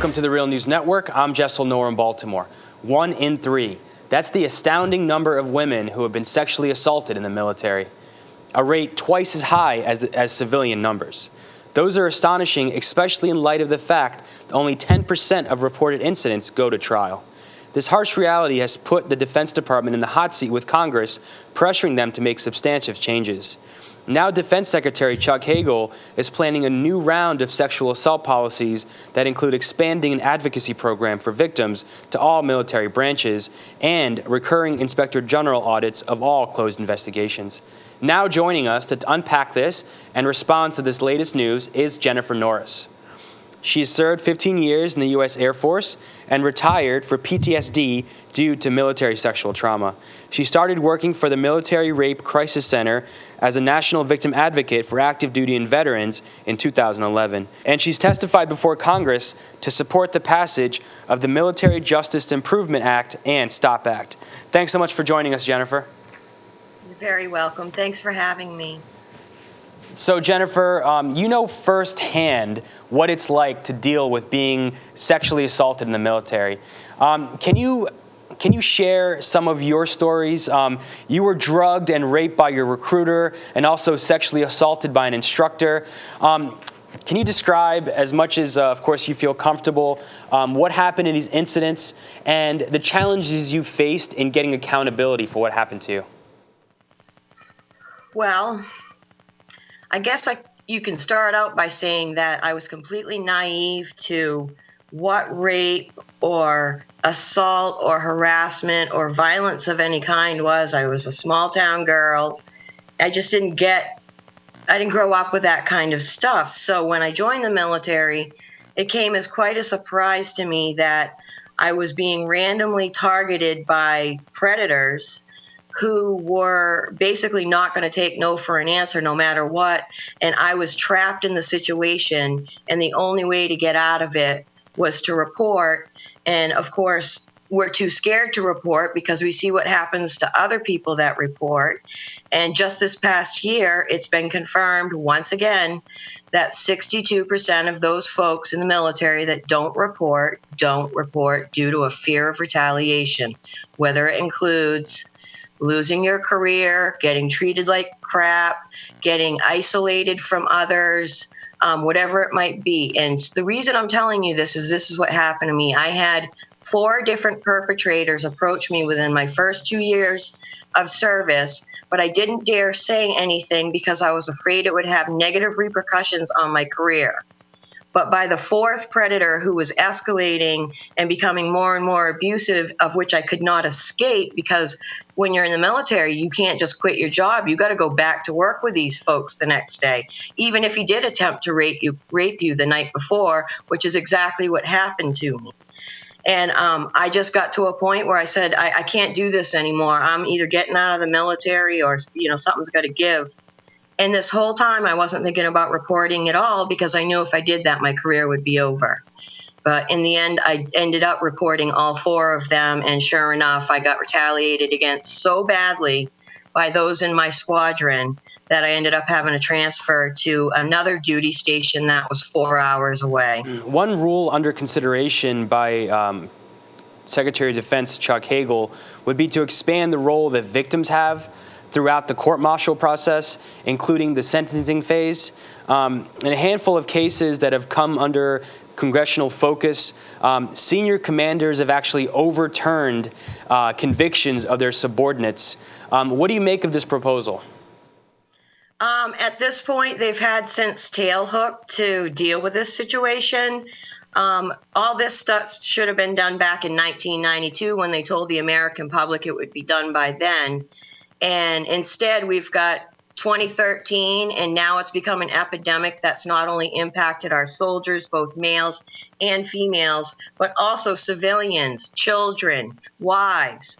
Welcome to the Real News Network. I'm Jessel Noor in Baltimore. 1 in 3. That's the astounding number of women who have been sexually assaulted in the military, a rate twice as high as civilian numbers. Those are astonishing, especially in light of the fact that only 10% of reported incidents go to trial. This harsh reality has put the Defense Department in the hot seat with Congress, pressuring them to make substantive changes. Now Defense Secretary Chuck Hagel is planning a new round of sexual assault policies that include expanding an advocacy program for victims to all military branches and recurring Inspector General audits of all closed investigations. Now joining us to unpack this and respond to this latest news is Jennifer Norris. She has served 15 years in the U.S. Air Force and retired for PTSD due to military sexual trauma. She started working for the Military Rape Crisis Center as a national victim advocate for active duty and veterans in 2011. And she's testified before Congress to support the passage of the Military Justice Improvement Act and STOP Act. Thanks so much for joining us, Jennifer. You're very welcome. Thanks for having me. So Jennifer, you know firsthand what it's like to deal with being sexually assaulted in the military. Can you share some of your stories? You were drugged and raped by your recruiter and also sexually assaulted by an instructor. Can you describe, as much as, of course, you feel comfortable, what happened in these incidents and the challenges you faced in getting accountability for what happened to you? Well, I guess you can start out by saying that I was completely naive to what rape or assault or harassment or violence of any kind was. I was a small town girl. I didn't grow up with that kind of stuff. So when I joined the military, it came as quite a surprise to me that I was being randomly targeted by predators who were basically not going to take no for an answer no matter what. And I was trapped in the situation, and the only way to get out of it was to report. And of course, we're too scared to report because we see what happens to other people that report. And just this past year, it's been confirmed once again that 62% of those folks in the military that don't report due to a fear of retaliation, whether it includes losing your career, getting treated like crap, getting isolated from others, whatever it might be. And the reason I'm telling you this is what happened to me. I had 4 different perpetrators approach me within my first 2 years of service, but I didn't dare say anything because I was afraid it would have negative repercussions on my career. But by the 4th predator, who was escalating and becoming more and more abusive, of which I could not escape, because when you're in the military, you can't just quit your job. You got to go back to work with these folks the next day, even if he did attempt to rape you the night before, which is exactly what happened to me. And I just got to a point where I said, I can't do this anymore. I'm either getting out of the military or, something's got to give. And this whole time, I wasn't thinking about reporting at all because I knew if I did that, my career would be over. But in the end, I ended up reporting all 4 of them. And sure enough, I got retaliated against so badly by those in my squadron that I ended up having to transfer to another duty station that was 4 hours away. One rule under consideration by Secretary of Defense Chuck Hagel would be to expand the role that victims have throughout the court-martial process, including the sentencing phase. In a handful of cases that have come under congressional focus, senior commanders have actually overturned convictions of their subordinates. What do you make of this proposal? At this point, they've had since tailhook to deal with this situation. All this stuff should have been done back in 1992 when they told the American public it would be done by then. And instead, we've got 2013, and now it's become an epidemic that's not only impacted our soldiers, both males and females, but also civilians, children, wives.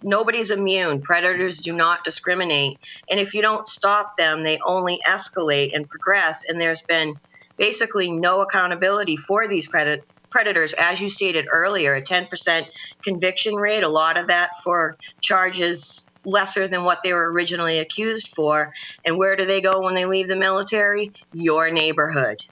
Nobody's immune. Predators do not discriminate. And if you don't stop them, they only escalate and progress. And there's been basically no accountability for these predators. As you stated earlier, a 10% conviction rate, a lot of that for charges lesser than what they were originally accused for. And where do they go when they leave the military? Your neighborhood.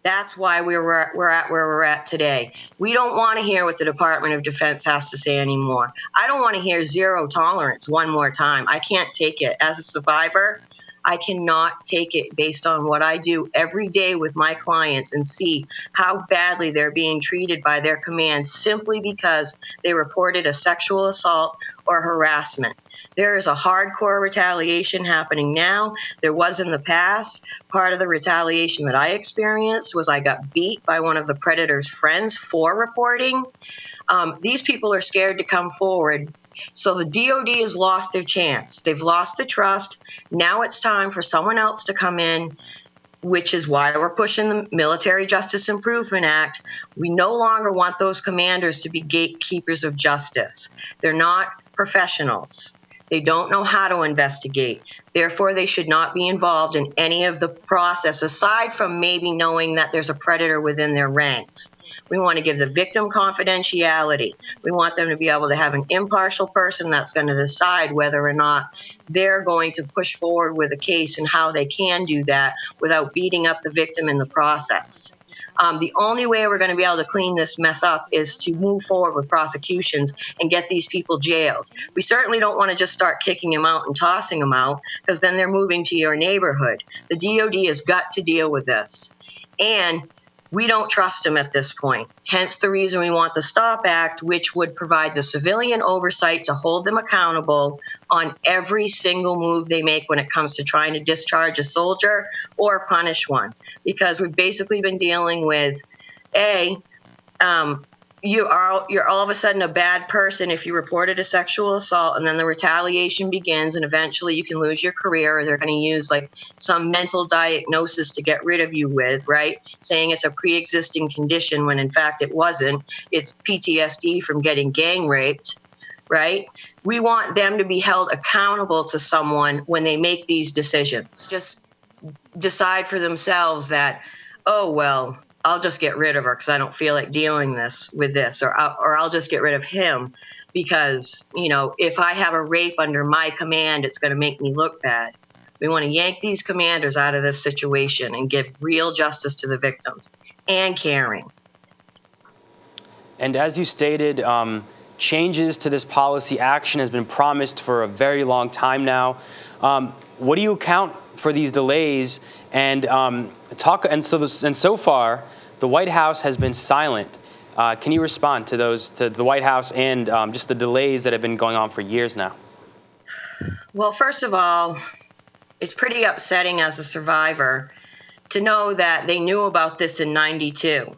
That's why we're at where we're at today. We don't want to hear what the Department of Defense has to say anymore. I don't want to hear zero tolerance one more time. I can't take it. As a survivor, I cannot take it based on what I do every day with my clients and see how badly they're being treated by their command simply because they reported a sexual assault or harassment. There is a hardcore retaliation happening now. There was in the past. Part of the retaliation that I experienced was I got beat by one of the predator's friends for reporting. These people are scared to come forward. So the DOD has lost their chance. They've lost the trust. Now it's time for someone else to come in, which is why we're pushing the Military Justice Improvement Act. We no longer want those commanders to be gatekeepers of justice. They're not professionals. They don't know how to investigate. Therefore, they should not be involved in any of the process, aside from maybe knowing that there's a predator within their ranks. We want to give the victim confidentiality. We want them to be able to have an impartial person that's going to decide whether or not they're going to push forward with a case and how they can do that without beating up the victim in the process. The only way we're going to be able to clean this mess up is to move forward with prosecutions and get these people jailed. We certainly don't want to just start kicking them out and tossing them out, because then they're moving to your neighborhood. The DOD has got to deal with this. And we don't trust them at this point. Hence the reason we want the STOP Act, which would provide the civilian oversight to hold them accountable on every single move they make when it comes to trying to discharge a soldier or punish one. Because we've basically been dealing with, you're all of a sudden a bad person if you reported a sexual assault, and then the retaliation begins, and eventually you can lose your career, or they're going to use like some mental diagnosis to get rid of you with, right? Saying it's a pre-existing condition when in fact it wasn't. It's PTSD from getting gang raped, right? We want them to be held accountable to someone when they make these decisions. Just decide for themselves that, oh, well, I'll just get rid of her because I don't feel like dealing with this, or I'll just get rid of him because, if I have a rape under my command, it's going to make me look bad. We want to yank these commanders out of this situation and give real justice to the victims and caring. And as you stated, changes to this policy action has been promised for a very long time now. What do you account for these delays? And so far, the White House has been silent. Can you respond to the White House and just the delays that have been going on for years now? Well, first of all, it's pretty upsetting as a survivor to know that they knew about this in '92.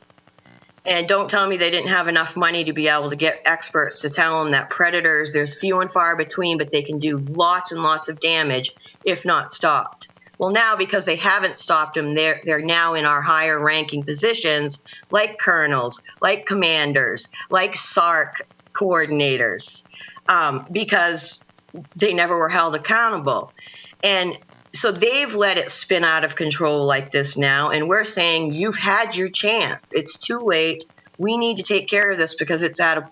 And don't tell me they didn't have enough money to be able to get experts to tell them that predators, there's few and far between, but they can do lots and lots of damage if not stopped. Well, now because they haven't stopped them, they're now in our higher ranking positions, like colonels, like commanders, like SARC coordinators, because they never were held accountable. And so they've let it spin out of control like this now, and we're saying you've had your chance. It's too late. We need to take care of this because it's at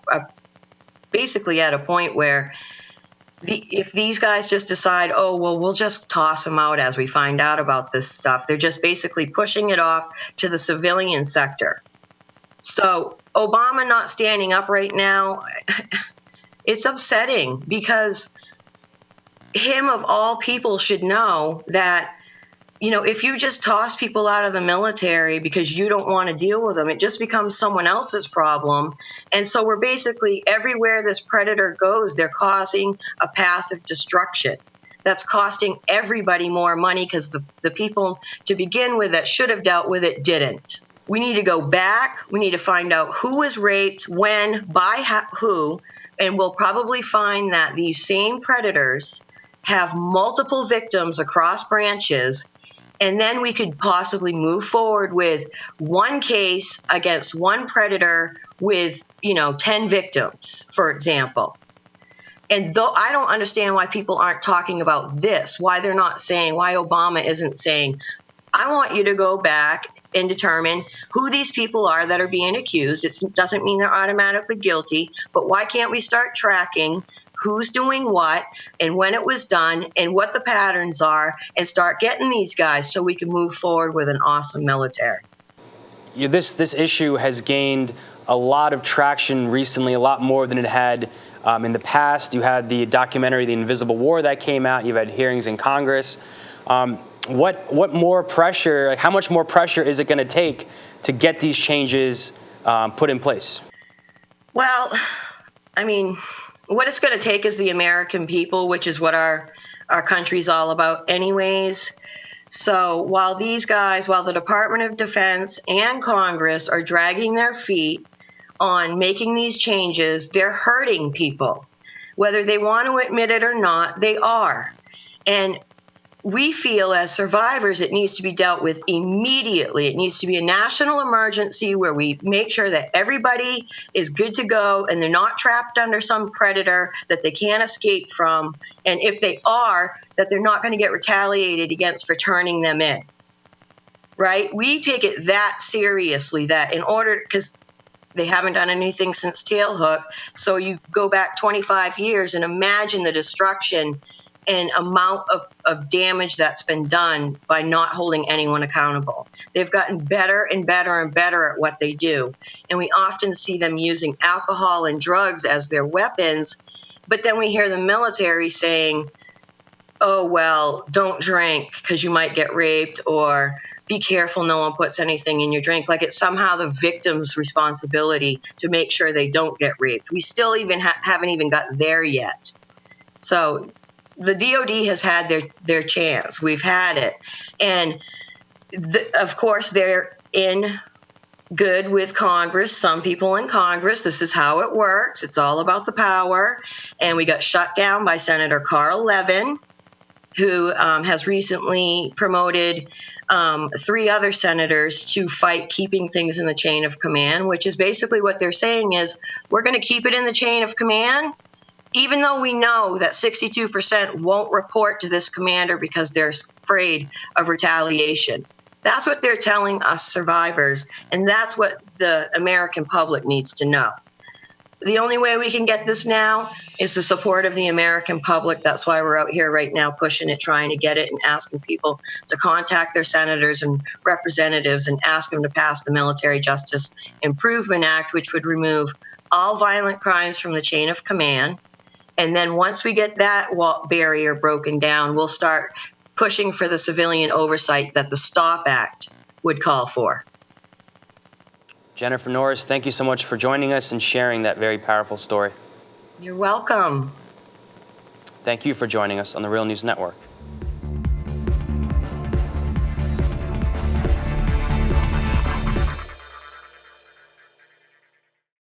basically at a point where if these guys just decide, oh, well, we'll just toss them out as we find out about this stuff, they're just basically pushing it off to the civilian sector. So Obama not standing up right now, it's upsetting because him of all people should know that, if you just toss people out of the military because you don't want to deal with them, it just becomes someone else's problem. And so we're basically, everywhere this predator goes, they're causing a path of destruction. That's costing everybody more money because the people to begin with that should have dealt with it didn't. We need to go back. We need to find out who was raped, when, by who, and we'll probably find that these same predators have multiple victims across branches, and then we could possibly move forward with one case against one predator with, 10 victims, for example. And though I don't understand why people aren't talking about this, why they're not saying, why Obama isn't saying, I want you to go back and determine who these people are that are being accused. It doesn't mean they're automatically guilty, but why can't we start tracking who's doing what and when it was done and what the patterns are and start getting these guys so we can move forward with an awesome military? this issue has gained a lot of traction recently, a lot more than it had in the past. You had the documentary, The Invisible War, that came out. You've had hearings in Congress. What more pressure, like how much more pressure is it going to take to get these changes put in place? Well, I mean, what it's going to take is the American people, which is what our country's all about anyways. So while the Department of Defense and Congress are dragging their feet on making these changes, they're hurting people. Whether they want to admit it or not, they are. And we feel as survivors it needs to be dealt with immediately. It needs to be a national emergency where we make sure that everybody is good to go and they're not trapped under some predator that they can't escape from. And if they are, that they're not going to get retaliated against for turning them in. Right? We take it that seriously that in order, because they haven't done anything since Tailhook. So you go back 25 years and imagine the destruction and amount of damage that's been done by not holding anyone accountable. They've gotten better and better and better at what they do. And we often see them using alcohol and drugs as their weapons. But then we hear the military saying, oh, well, don't drink because you might get raped, or be careful no one puts anything in your drink. Like it's somehow the victim's responsibility to make sure they don't get raped. We still even haven't even got there yet. So the DOD has had their chance. We've had it. And of course, they're in good with Congress. Some people in Congress, this is how it works. It's all about the power. And we got shut down by Senator Carl Levin, who has recently promoted 3 other senators to fight keeping things in the chain of command, which is basically what they're saying is we're going to keep it in the chain of command, even though we know that 62% won't report to this commander because they're afraid of retaliation. That's what they're telling us survivors, and that's what the American public needs to know. The only way we can get this now is the support of the American public. That's why we're out here right now pushing it, trying to get it, and asking people to contact their senators and representatives and ask them to pass the Military Justice Improvement Act, which would remove all violent crimes from the chain of command. And then once we get that barrier broken down, we'll start pushing for the civilian oversight that the STOP Act would call for. Jennifer Norris, thank you so much for joining us and sharing that very powerful story. You're welcome. Thank you for joining us on the Real News Network.